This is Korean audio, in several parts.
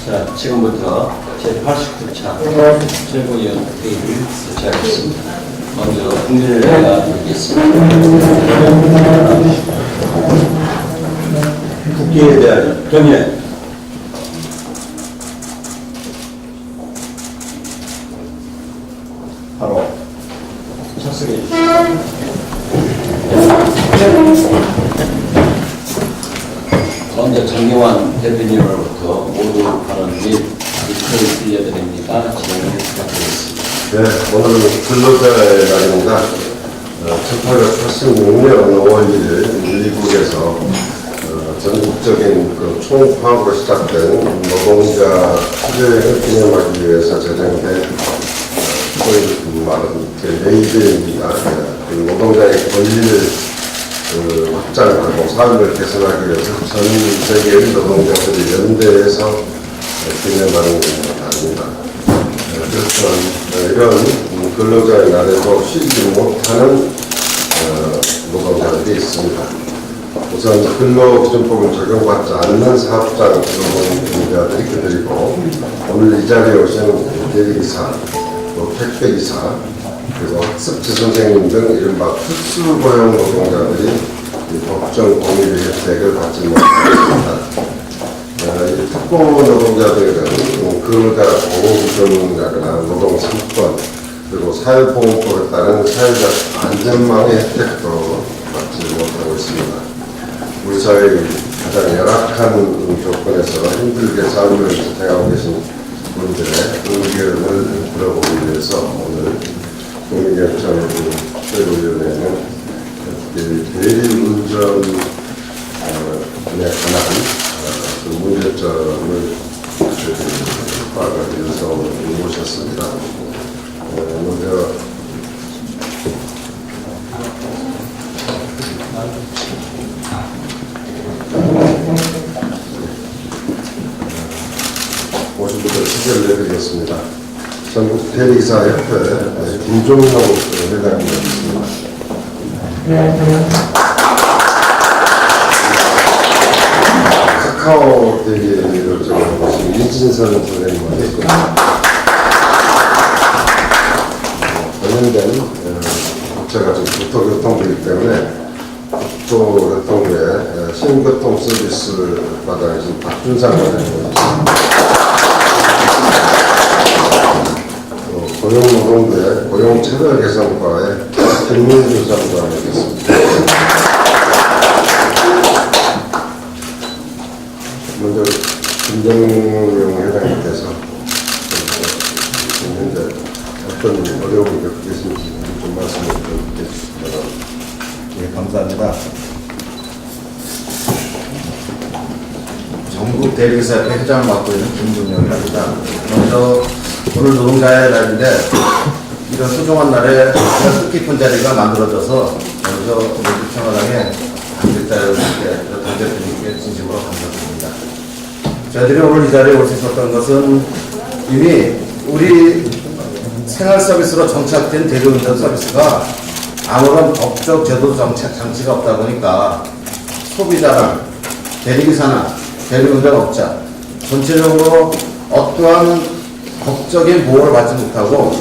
자, 지금부터 제89차 최고위원 회의를 시작하겠습니다. 먼저 국민을 드리겠습니다. 국기에 대한 경례. 바로 착석해 주시기 먼저 정경환 대표님으로부터 모두 발언 및 리플을 들려드립니다. 진행을 부탁드리겠습니다. 네, 오늘은 근로자의 날입니다. 1846년 5월 1일 미국에서 전국적인 총파업으로 시작된 노동자 수요행을 기념하기 위해서 제정된 소위 말은 레이드입니다. 노동자의 권리를 확장하고 삶을 개선하기 위해서 전 세계의 노동자들이 연대해서 기념하는 날입니다. 그렇지만 이런 근로자의 날에도 쉬지 못하는 노동자들이 있습니다. 우선 근로기준법을 적용받지 않는 사업장 노동자들이 그들이고, 오늘 이 자리에 오신 대리기사, 또 택배기사, 그리고 학습지 선생님 등 이른바 특수고용 노동자들이 법정 공휴일 혜택을 받지 못합니다. 이 특고 노동자들은 근로자 보호기준이라거나 노동 3권, 그리고 사회보험법에 따른 사회적 안전망의 혜택도 받지 못하고 있습니다. 우리 사회의 가장 열악한 조건에서 힘들게 삶을 지탱하고 계신 분들의 의견을 들어보기 위해서 오늘 국민경찰 최고위원회는 대리운전에 관한 그 문제점을 파악하기 위해서 모셨습니다. 먼저 오신 분들 소개를 해드리겠습니다. 전국 대리기사협회 김종용 회장님이었습니다. 카카오 대리를 보신 이진선 선생님과 관련된 업체가 지금 국토교통부이기 때문에 국토교통부의 신교통 서비스 받아계신 박준상 과장님이었습니다. 고용노동부의 고용차별 개선과의 김민주 장관이었습니다. 먼저 김정용 회장님께서 현재 어떤 어려움을 겪고 계신지 좀 말씀을 해주시기 바랍니다. 예, 감사합니다. 전국 대리기사협회 회장을 맡고 있는 김준영이랍니다. 먼저 오늘 노동자의 날인데 이런 소중한 날에 뜻깊은 자리가 만들어져서 먼저 우리 청와당의 당직자여러분께, 당 대표님께 진심으로 감사드립니다. 저희들이 오늘 이 자리에 올 수 있었던 것은 이미 우리 생활 서비스로 정착된 대리운전 서비스가 아무런 법적 제도 정착 장치가 없다 보니까 소비자나 대리기사나 대리운전업자 전체적으로 어떠한 법적인 보호를 받지 못하고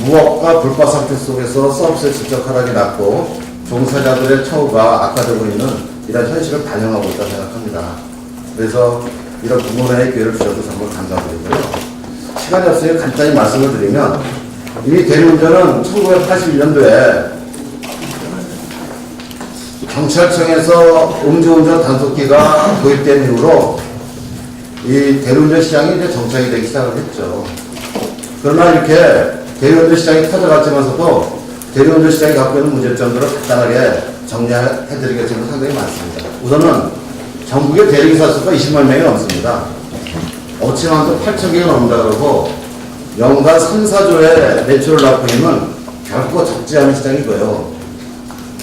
무업과 불법 상태 속에서 서비스의 질적 하락이 났고 종사자들의 처우가 악화되고 있는 이런 현실을 반영하고 있다고 생각합니다. 그래서 이런 공론회의 기회를 주셔서 정말 감사드리고요. 시간이 없으니 간단히 말씀을 드리면 이미 대리운전은 1981년도에 경찰청에서 음주운전 단속기가 도입된 이후로 이 대리운전 시장이 이제 정착이 되기 시작을 했죠. 그러나 이렇게 대리운전 시장이 터져갔지만서도 대리운전 시장이 갖고 있는 문제점들을 간단하게 정리해드리겠지만 상당히 많습니다. 우선은 전국의 대리기사 수가 20만 명이 넘습니다. 업체만도 8,000개가 넘는다 그러고 연간 3, 4조의 매출을 낳고 있는 결코 적지 않은 시장이고요.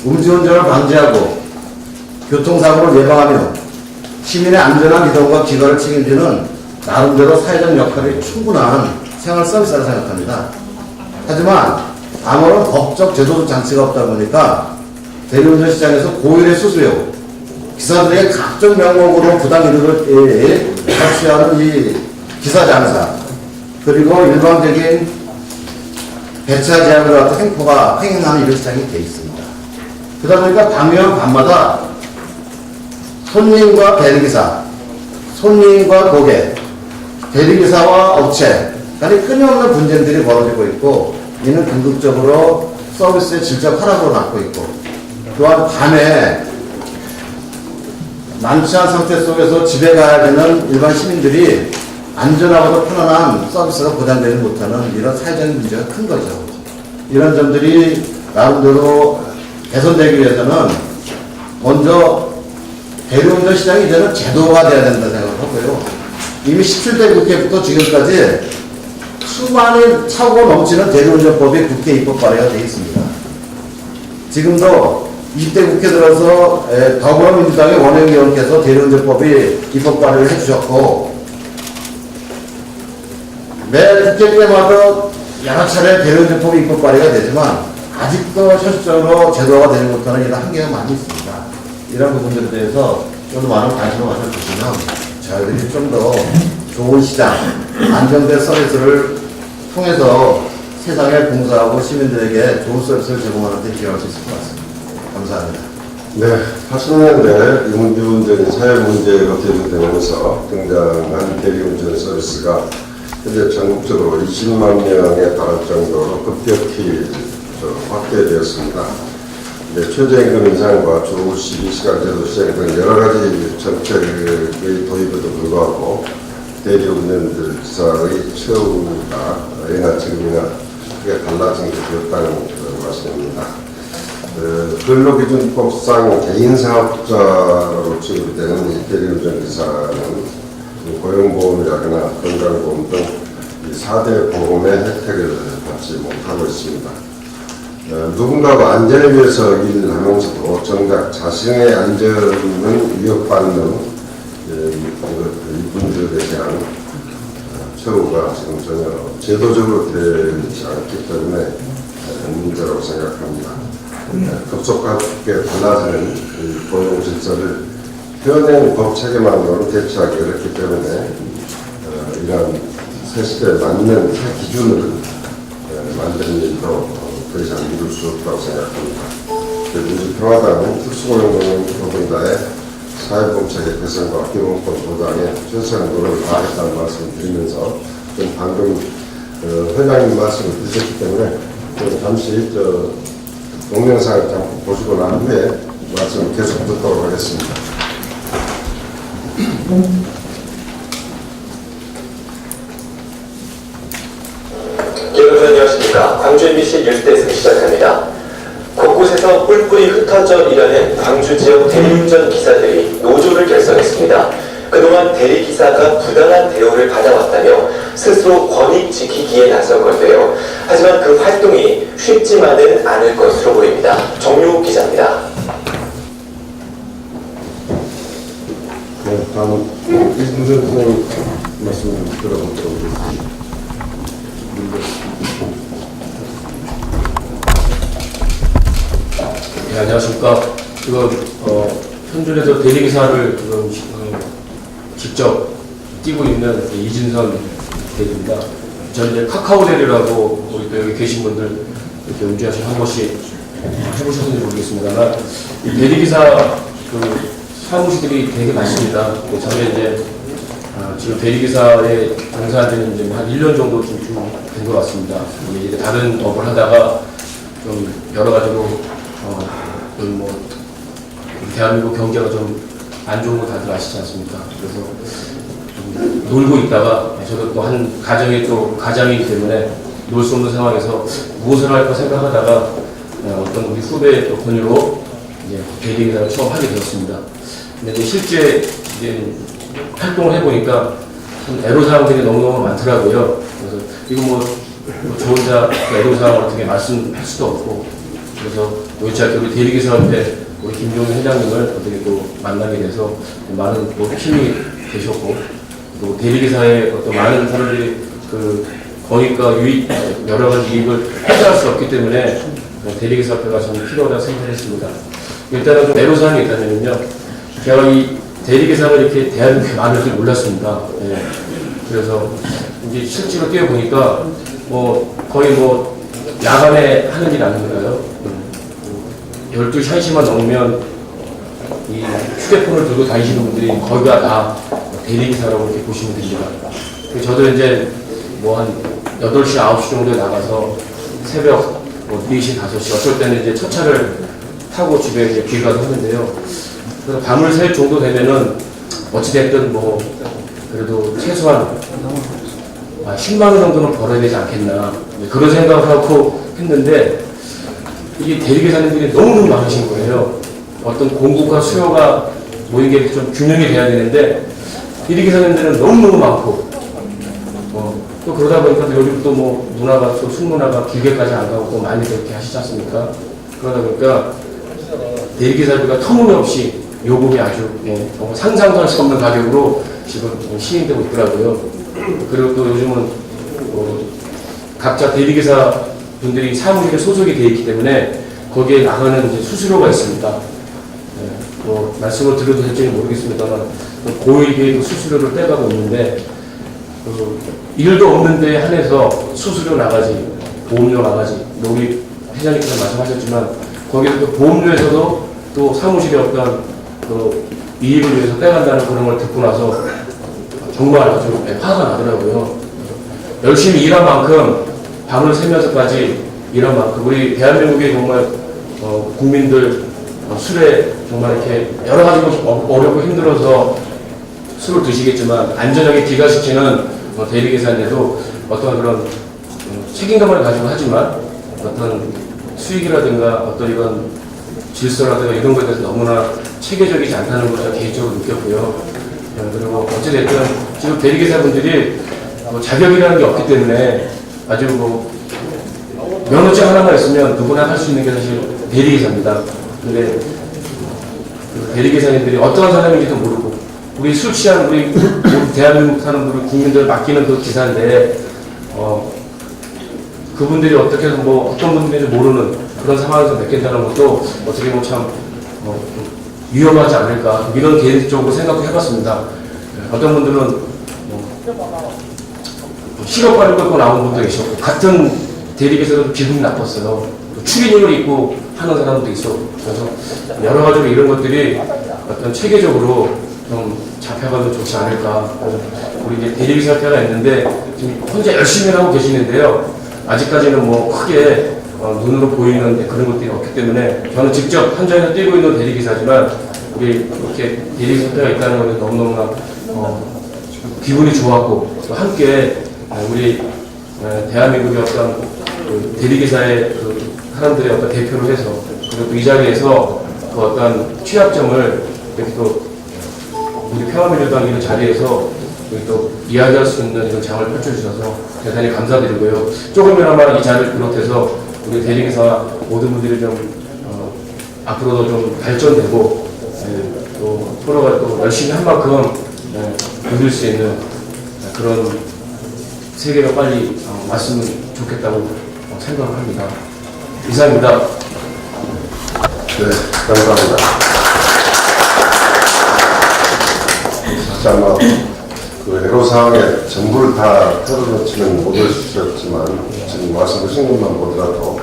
음주운전을 방지하고 교통사고를 예방하며 시민의 안전한 이동과 귀가를 책임지는 나름대로 사회적 역할이 충분한 생활 서비스라고 생각합니다. 하지만 아무런 법적 제도적 장치가 없다 보니까 대리운전 시장에서 고율의 수수료, 기사들에게 각종 명목으로 부당 이득을 착취하는 이 기사 장사, 그리고 일반적인 배차 제한을 갖다 행하는 이런 시장이 되어 있습니다. 그러다 보니까 밤이면 밤마다 손님과 대리기사, 손님과 고객, 대리기사와 업체 간에 끊임없는 분쟁들이 벌어지고 있고, 이는 궁극적으로 서비스의 질적 하락으로 낳고 있고, 또한 밤에 만취한 상태 속에서 집에 가야 되는 일반 시민들이 안전하고도 편안한 서비스가 보장되지 못하는 이런 사회적인 문제가 큰 거죠. 이런 점들이 나름대로 개선되기 위해서는 먼저 대리운전 시장이 이제는 제도가 돼야 된다 생각하고요. 이미 17대 국회부터 지금까지 수많은 차고 넘치는 대리운전법이 국회 입법 발의가 되어 있습니다. 지금도 20대 국회 들어서 더불어민주당의 원영 의원께서 대리운전법이 입법 발의를 해주셨고, 매 국회 때마다 여러 차례 대리운전법이 입법 발의가 되지만 아직도 현실적으로 제도화가 되지 못하는 이런 한계가 많이 있습니다. 이런 부분들에 대해서 좀 더 많은 관심을 가져주시면 저희들이 좀 더 좋은 시장, 안정된 서비스를 통해서 세상에 봉사하고 시민들에게 좋은 서비스를 제공하는 데 기여할 수 있을 것 같습니다. 감사합니다. 네, 80년대 음주운전이 사회 문제가 대두되면서 등장한 대리운전 서비스가 현재 전국적으로 20만 명에 달할 정도로 급격히 확대되었습니다. 최저임금 인상과 주 12시간 제도 시행 등 여러 가지 정책의 도입에도 불구하고 대리운전들 기사의 처우가 예나 지금이나 크게 달라진 게 되었다는 말씀입니다. 근로기준법상 개인사업자로 취급이 되는 이 대리운전 기사는 고용보험이라거나 건강보험 등 4대 보험의 혜택을 받지 못하고 있습니다. 누군가가 안전을 위해서 일을 하면서도 정작 자신의 안전은 위협받는 이분들에 대한 처우가 지금 전혀 제도적으로 되지 않기 때문에 문제라고 생각합니다. 급속하게 달라지는 고용 질서를 현행 법 체계만으로는 대처하기 어렵기 때문에 이러한 새 시대에 맞는 새 기준을 만드는 일도 더 이상 미룰 수 없다고 생각합니다. 민주평화당은 특수고용노동자의 사회보험체계 개선과 기본권 보장에 최선의 노력을 다하겠다는 말씀을 드리면서 좀 방금 회장님 말씀을 드렸기 때문에 잠시 동영상을 잠깐 보시고 난 후에 말씀을 계속 듣도록 하겠습니다. 여러분 안녕하십니까. 광주 MBC 뉴스데스크 시작합니다. 곳곳에서 뿔뿔이 흩어져 일하는 광주 지역 대리운전 기사들이 노조를 결성했습니다. 그동안 대리기사가 부당한 대우를 받아왔다며 스스로 권익 지키기에 나선 건데요. 하지만 그 활동이 쉽지만은 않을 것으로 보입니다. 정유 기자입니다. 네, 다음은 이승준 선생님 말씀을 들어보도록 하겠습니다. 네, 안녕하십니까. 현존에서 대리기사를 직접 뛰고 있는 이진선 대리입니다. 저는 이제 카카오 대리라고 우리 또 여기 계신 분들 이렇게 운전하신 한 번씩 해보셨는지 모르겠습니다만, 이 대리기사 사무실들이 되게 많습니다. 저는 이제 지금 대리기사에 종사한 지는 이제 한 1년 정도 좀 된 것 같습니다. 이제 다른 업을 하다가 좀 여러 가지로 대한민국 경제가 좀 안 좋은 거 다들 아시지 않습니까? 그래서 좀 놀고 있다가 저도 또 한 가정이 또 가장이기 때문에 놀 수 없는 상황에서 무엇을 할까 생각하다가 어떤 우리 후배의 또 권유로 이제 대리기사를 처음 하게 되었습니다. 근데 이제 실제 이제 활동을 해보니까 좀 애로사항들이 너무너무 많더라고요. 그래서 이거 저 혼자 애로사항 어떻게 말씀할 수도 없고, 그래서 우연찮게 우리 대리기사한테 우리 김종인 회장님을 어떻게 또 만나게 돼서 많은 또 힘이 되셨고, 또 대리기사의 어떤 많은 사람들이 그 권익과 유익, 여러 가지 이익을 해결할 수 없기 때문에 대리기사협회가 저는 필요하다고 생각했습니다. 일단은 좀 애로사항이 있다면요. 제가 이 대리기사를 이렇게 대한민국에 많을 줄 몰랐습니다. 예. 그래서 이제 실제로 뛰어보니까 뭐 거의 뭐 야간에 하는 일 아닌가요? 12시, 1시만 넘으면 이 휴대폰을 들고 다니시는 분들이 거의가 다 대리기사라고 이렇게 보시면 됩니다. 저도 이제 뭐 한 8시, 9시 정도에 나가서 새벽 뭐 4시, 5시 어쩔 때는 이제 첫 차를 타고 집에 이제 귀가도 하는데요. 그래서 밤을 새 정도 되면은 어찌됐든 뭐 그래도 최소한 10만 원 정도는 벌어야 되지 않겠나 그런 생각을 하고 했는데 이게 대리기사님들이 너무너무 많으신 거예요. 어떤 공급과 수요가 모인 게 좀 균형이 돼야 되는데 대리기사님들은 너무너무 많고 또 그러다 보니까 요즘 또 뭐 문화가 또 숙문화가 길게까지 안 가고 또 많이 그렇게 하시지 않습니까? 그러다 보니까 대리기사비가 터무니없이 요금이 아주 정말 상상도 할 수 없는 가격으로 지금 시행되고 있더라고요. 그리고 또 요즘은 각자 대리기사 분들이 사무실에 소속이 되어 있기 때문에 거기에 나가는 이제 수수료가 있습니다. 뭐 말씀을 드려도 될지는 모르겠습니다만 고액의 수수료를 떼가고 있는데 일도 없는데 한해서 수수료 나가지, 보험료 나가지. 우리 회장님께서 말씀하셨지만 거기서 또 보험료에서도 또 사무실에 어떤 그 이익을 위해서 떼간다는 그런 걸 듣고 나서 정말 아주 화가 나더라고요. 열심히 일한 만큼 밤을 새면서까지 일한 만큼 우리 대한민국의 정말 국민들 술에 정말 이렇게 여러 가지로 어렵고 힘들어서 술을 드시겠지만 안전하게 귀가시키는 대리기사인데도 어떤 그런 책임감을 가지고 하지만 어떤 수익이라든가 어떤 이런 질서라든가 이런 것에 대해서 너무나 체계적이지 않다는 것을 제가 개인적으로 느꼈고요. 그리고 어찌됐든 지금 대리기사분들이 자격이라는 게 없기 때문에 아주 면허증 하나만 있으면 누구나 할 수 있는 게 사실 대리기사입니다. 근데 그 대리기사님들이 어떠한 사람인지도 모르고 우리 술 취한 우리 대한민국 사는 우리 국민들 맡기는 그 기사인데 그분들이 어떻게 해서 어떤 분들인지 모르는 그런 상황에서 맡긴다는 것도 어떻게 보면 참 위험하지 않을까 이런 개인적으로 생각도 해봤습니다. 어떤 분들은 실업관을 끌고 나온 분도 계셨고 같은 대리기사도 기분이 나빴어요. 추리닝을 입고 하는 사람도 있었고 그래서 여러 가지로 이런 것들이 어떤 체계적으로 좀 잡혀가도 좋지 않을까. 우리 이제 대리기사협회가 있는데 지금 혼자 열심히 하고 계시는데요. 아직까지는 크게 눈으로 보이는 그런 것들이 없기 때문에 저는 직접 현장에서 뛰고 있는 대리기사지만 우리 이렇게 대리기사협회가 있다는 것에 너무너무나 기분이 좋았고 또 함께 우리 대한민국의 어떤 그 대리기사의 그 사람들의 어떤 대표로 해서 그리고 또 이 자리에서 그 어떤 취약점을 이렇게 또 우리 평화민주당 이런 자리에서 또 이야기할 수 있는 이런 장을 펼쳐주셔서 대단히 감사드리고요. 조금이나마 이 자리를 비롯해서 우리 대리기사 모든 분들이 좀 앞으로도 좀 발전되고 또 서로가 또 열심히 한 만큼 누릴 수 있는 그런 세계가 빨리 왔으면 좋겠다고 생각을 합니다. 이상입니다. 네, 감사합니다. 아마 그 애로사항에 전부를 다 털어놓지는 못하셨지만 지금 말씀하신 것만 보더라도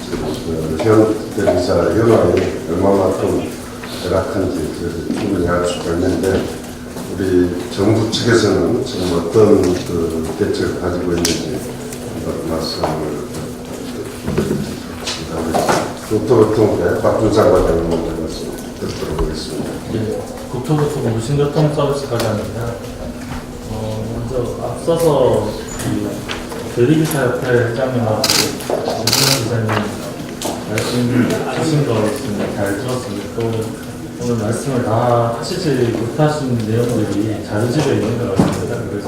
지금 현 대리기사 현황이 얼마만큼 열악한지 충분히 알 수가 있는데 우리 정부 측에서는 지금 어떤 그 대책을 가지고 있는지 말씀을 드리겠습니다. 국토교통부의 박준상 과장님 먼저 말씀 듣도록 하겠습니다. 네, 국토교통부 무신교통 서비스 과장입니다. 먼저 앞서서 대리기사협회 회장님하고 김준호 기사님 말씀 주신 거 잘 들었습니다. 또 오늘 말씀을 다 하시지 못하신 내용들이 자료집에 있는 것 같습니다. 그래서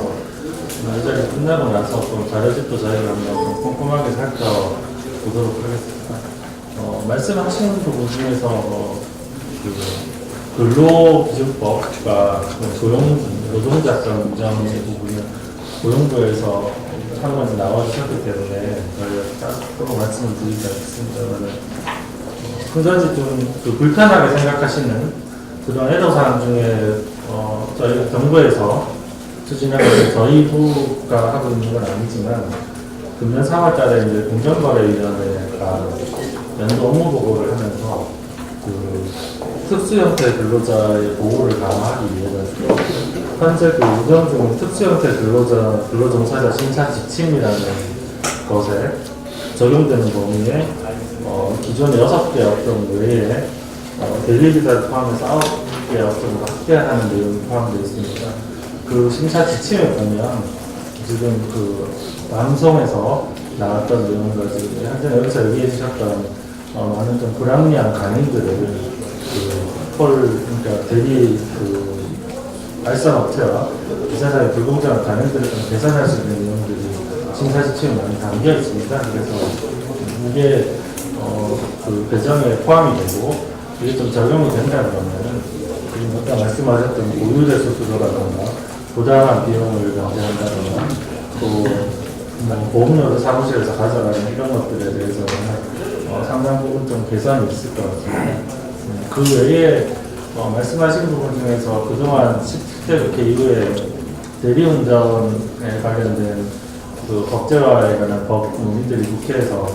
이 자리 끝나고 나서 또 자료집도 저희가 한번 좀 꼼꼼하게 살펴보도록 하겠습니다. 말씀하시는 부분 중에서 그 근로기준법과 노동자권 인정 부분은 고용부에서 한번 나와주셨기 때문에 저희가 조금 말씀을 드리지 않겠습니다만 한 가지 좀 불편하게 생각하시는 그런 애로사항 중에 저희가 정부에서 추진하면서 저희 부가 하고 있는 건 아니지만 금년 3월달에 이제 공정거래위원회가 연도 업무 보고를 하면서 그 특수 형태 근로자의 보호를 강화하기 위해서 현재 그 운영 중인 특수 형태 근로종사자 신차 지침이라는 것에 적용되는 범위에 기존의 6개 업종 외에 대리기사를 포함해서 9개 업종과 확대하는 내용이 포함되어 있습니다. 그 심사 지침에 보면 지금 그 방송에서 나왔던 내용을 가지고 현재 여기서 얘기해 주셨던 많은 좀 불합리한 간행들을 그러니까 대리 그 알선업체와 기사사의 불공정한 간행들을 좀 개선할 수 있는 내용들이 심사 지침에 많이 담겨 있습니다. 그래서 이게 그 배정에 포함이 되고 이게 좀 적용이 된다 그러면 지금 아까 말씀하셨던 고유대 수수료라든가 부당한 비용을 면제한다거나 또 뭐 보험료를 사무실에서 가져가는 이런 것들에 대해서는 상당 부분 좀 개선이 있을 것 같습니다. 그 외에 말씀하신 부분 중에서 그동안 17대 국회 이후에 대리운전에 관련된 그 법제화에 관한 법 논의들이 국회에서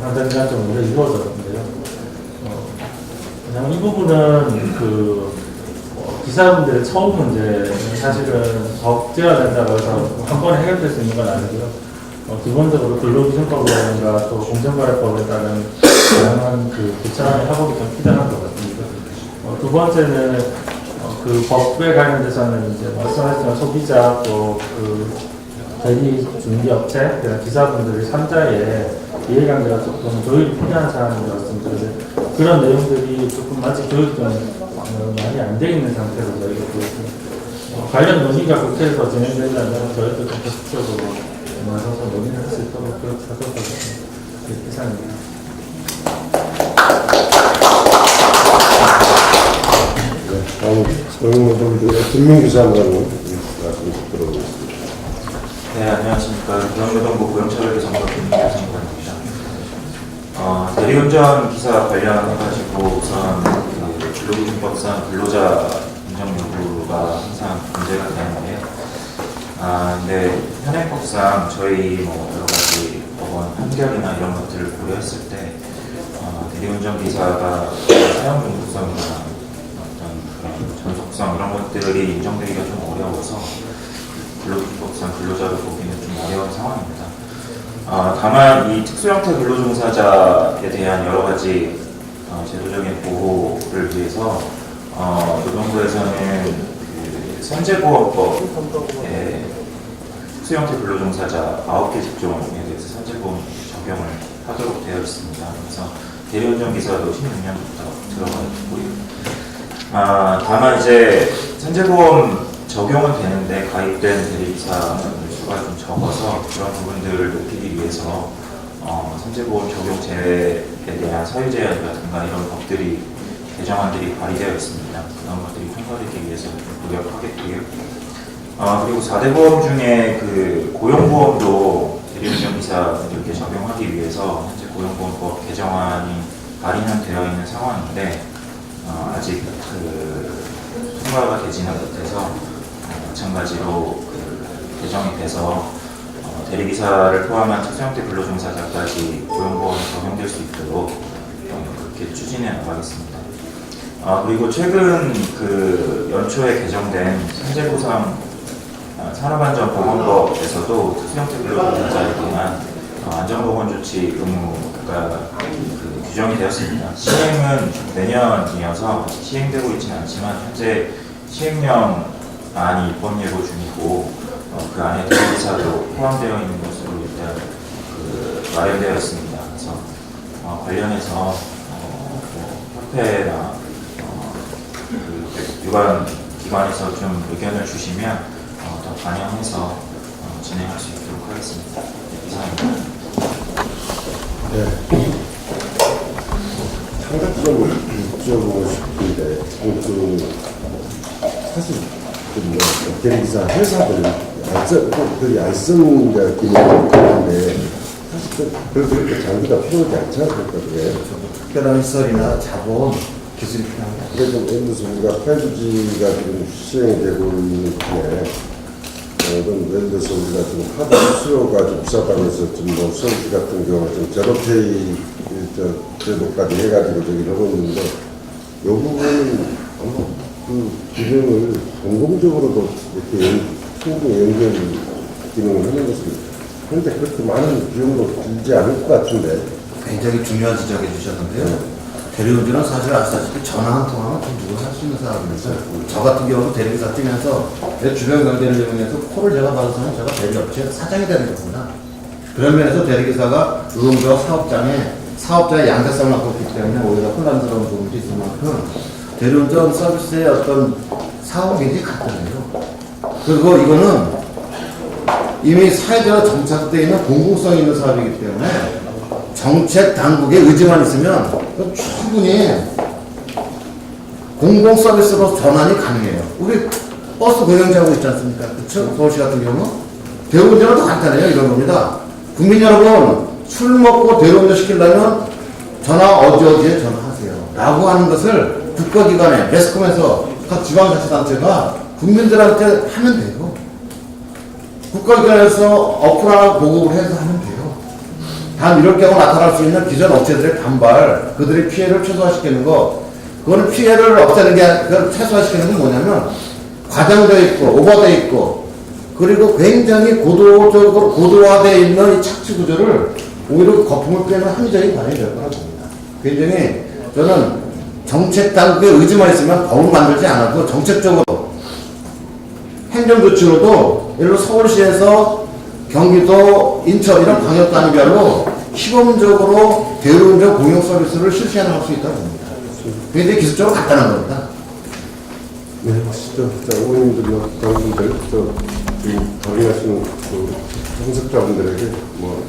상당 기간 좀 오래 이루어졌는데요. 그냥 이 부분은 그 기사분들의 처우 문제는 사실은 법제화된다고 해서 한 번에 해결될 수 있는 건 아니고요. 기본적으로 근로기준법이라든가 또 공정거래법에 따른 다양한 그 교차의 협업이 좀 필요한 것 같습니다. 두 번째는 그 법에 관련돼서는 이제 말씀하셨지만 소비자 또 그 대리 중개업체 기사분들의 3자의 이해관계가 조금 조율이 필요한 사안인 것 같습니다. 그런 내용들이 조금 아직 조율이 좀 많이 안 돼 있는 상태로 저희가 보였습니다. 관련 논의가 국회에서 진행된다면 저희도 좀 적극적으로 나서서 논의를 할 수 있도록 그렇게 하도록 하겠습니다. 이상입니다. 다음 고용노동부의 김민규 사무장님 말씀 들어보겠습니다. 네, 안녕하십니까. 고용노동부 고용처벌개선법 김민규 사무관입니다. 대리운전 기사 관련해가지고 우선 그 근로기준법상 근로자 인정 요구가 항상 문제가 되는데, 근데 현행법상 저희 뭐 여러 가지 법원 판결이나 이런 것들을 고려했을 때 대리운전 기사가 사용 중독성이나 어떤 그런 전속성 이런 것들이 인정되기가 좀 어려워서 근로기준법상 근로자로 보기는 좀 어려운 상황입니다. 다만 이 특수형태 근로종사자에 대한 여러 가지 제도적인 보호를 위해서 노동부에서는 그 선제보험법에 특수형태 근로종사자 9개 직종에 대해서 선제보험 적용을 하도록 되어 있습니다. 그래서 대리운전 기사도 16년부터 들어가 있고요. 다만 이제 선제보험 적용은 되는데 가입된 대리기사 수가 좀 적어서 그런 부분들을 높이기 위해서 선제보험 적용 제외에 대한 사유제한이라든가 이런 법들이 개정안들이 발의되어 있습니다. 그런 것들이 통과되기 위해서 노력하겠고요. 그리고 4대 보험 중에 그 고용보험도 대리운전 기사들에게 적용하기 위해서 현재 고용보험법 개정안이 발의는 되어 있는 상황인데 아직 그 통과가 되지는 못해서 마찬가지로 그 개정이 돼서 대리기사를 포함한 특수형태 근로종사자까지 고용보험이 적용될 수 있도록 그렇게 추진해 나가겠습니다. 그리고 최근 그 연초에 개정된 선제보상 산업안전보건법에서도 특수형태 근로종사자에 대한 안전보건조치 의무가 그 규정이 되었습니다. 시행은 내년이어서 시행되고 있지는 않지만 현재 시행령안이 입법 예고 중이고 그 안에 대리기사도 포함되어 있는 것으로 일단 그 마련되어 있습니다. 그래서 관련해서 협회나 그 유관 기관에서 좀 의견을 주시면 더 반영해서 진행할 수 있도록 하겠습니다. 이상입니다. 네. 한 가지 좀 여쭤보고 싶은데, 사실 대리기사 회사들 안 쓰는 게 있는데 사실 그렇게 장비가 필요하지 않지 않을까 그게. 특별한 시설이나 자본, 기술이 필요합니다. 그게 좀 예를 들어서 우리가 8주지가 지금 시행이 되고 있는 중에 예를 들어서 우리가 좀 하도 수요가 좀 비싸다고 해서 좀뭐 서울시 같은 경우는 좀 제로페이 제도까지 해가지고 저기 하고 있는데 이 부분은 아마 그 기능을 공공적으로도 이렇게 충분히 연결 기능을 하는 것은 그런데 그렇게 많은 비용도 들지 않을 것 같은데. 굉장히 중요한 지적해 주셨는데요. 대리운전은 사실 아시다시피 전화 한 통하면 돈 주고 살 수 있는 사람이라서 저 같은 경우도 대리기사 뛰면서 내 주변 관계를 이용해서 콜을 제가 받아서는 제가 대리업체 사장이 되는 겁니다. 그런 면에서 대리기사가 노동자와 사업자의 양대성을 갖고 있기 때문에 오히려 혼란스러운 부분도 있을 만큼 대리운전 서비스의 어떤 사업이 굉장히 간단해요. 그리고 이거는 이미 사회적으로 정착되어 있는 공공성이 있는 사업이기 때문에 정책 당국의 의지만 있으면 충분히 공공 서비스로 전환이 가능해요. 우리 버스 고용제하고 있지 않습니까? 그렇죠? 서울시 같은 경우 대리운전은 더 간단해요. 이런 겁니다. 국민 여러분, 술 먹고 대리운전 시키려면 전화 어디에 전화하세요 라고 하는 것을 국가기관에 매스컴에서 각 지방자치단체가 국민들한테 하면 돼요. 국가기관에서 어플하고 보급을 해서 하면 돼요. 단 이렇게 하고 나타날 수 있는 기존 업체들의 반발, 그들의 피해를 최소화시키는 거, 그거는 피해를 없애는 게 그걸 최소화시키는 건 뭐냐면 과장되어 있고 오버되어 있고 그리고 굉장히 고도화되어 있는 이 착취 구조를 오히려 거품을 빼는 합리적인 반응이 될 거라고 봅니다. 굉장히 저는 정책 당국의 의지만 있으면 법을 만들지 않아도 정책적으로 행정조치로도 예를 들어 서울시에서 경기도, 인천 이런 광역단위별로 시범적으로 대리운전 공용 서비스를 실시할 수 있다고 봅니다. 굉장히 기술적으로 간단한 겁니다. 네, 하시죠. 자, 의원님들이나 당분들, 지금 발의하시는 그 정책자분들에게 뭐